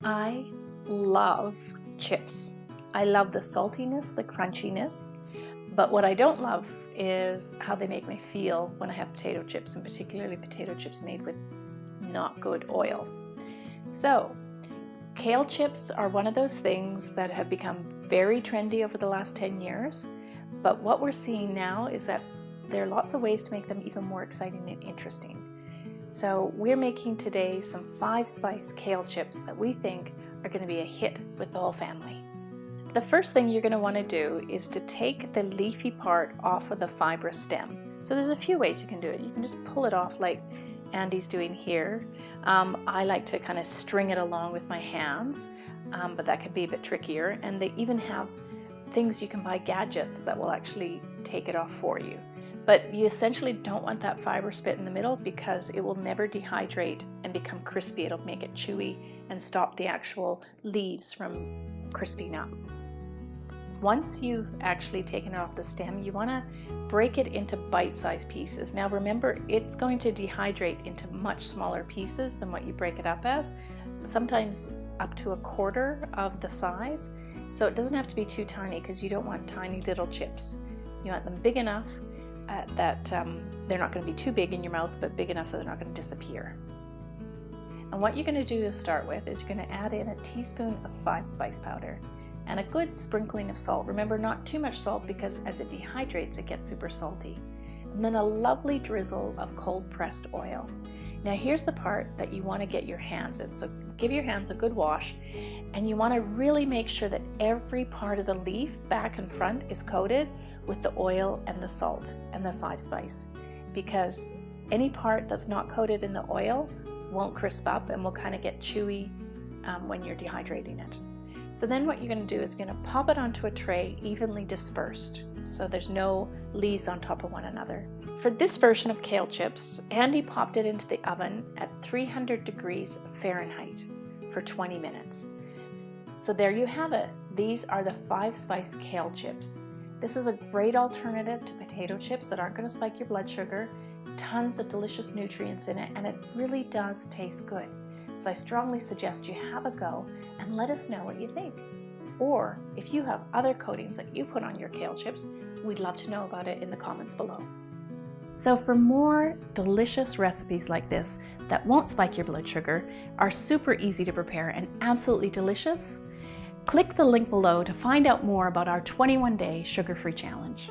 I love chips. I love the saltiness, the crunchiness, but what I don't love is how they make me feel when I have potato chips, and particularly potato chips made with not good oils. So, kale chips are one of those things that have become very trendy over the last 10 years, but what we're seeing now is that there are lots of ways to make them even more exciting and interesting. So we're making today some 5-spice kale chips that we think are going to be a hit with the whole family. The first thing you're going to want to do is to take the leafy part off of the fibrous stem. So there's a few ways you can do it. You can just pull it off like Andy's doing here. I like to kind of string it along with my hands, but that could be a bit trickier. And they even have things you can buy, gadgets that will actually take it off for you. But you essentially don't want that fibrous bit in the middle because it will never dehydrate and become crispy. It'll make it chewy and stop the actual leaves from crisping up. Once you've actually taken it off the stem, you want to break it into bite-sized pieces. Now remember, it's going to dehydrate into much smaller pieces than what you break it up as, sometimes up to 1/4 of the size. So it doesn't have to be too tiny because you don't want tiny little chips. You want them big enough that they're not going to be too big in your mouth, but big enough that they're not going to disappear. And what you're going to do to start with is you're going to add in a teaspoon of 5-spice powder and a good sprinkling of salt. Remember, not too much salt because as it dehydrates, it gets super salty. And then a lovely drizzle of cold pressed oil. Now here's the part that you want to get your hands in. So give your hands a good wash, and you want to really make sure that every part of the leaf, back and front, is coated with the oil and the salt and the 5-spice, because any part that's not coated in the oil won't crisp up and will kind of get chewy when you're dehydrating it. So then what you're going to do is you're going to pop it onto a tray evenly dispersed so there's no leaves on top of one another. For this version of kale chips, Andy popped it into the oven at 300 degrees Fahrenheit for 20 minutes. So there you have it. These are the 5-spice kale chips. This is a great alternative to potato chips that aren't going to spike your blood sugar, tons of delicious nutrients in it, and it really does taste good. So I strongly suggest you have a go and let us know what you think. Or if you have other coatings that you put on your kale chips, we'd love to know about it in the comments below. So for more delicious recipes like this that won't spike your blood sugar, are super easy to prepare and absolutely delicious, click the link below to find out more about our 21-day sugar-free challenge.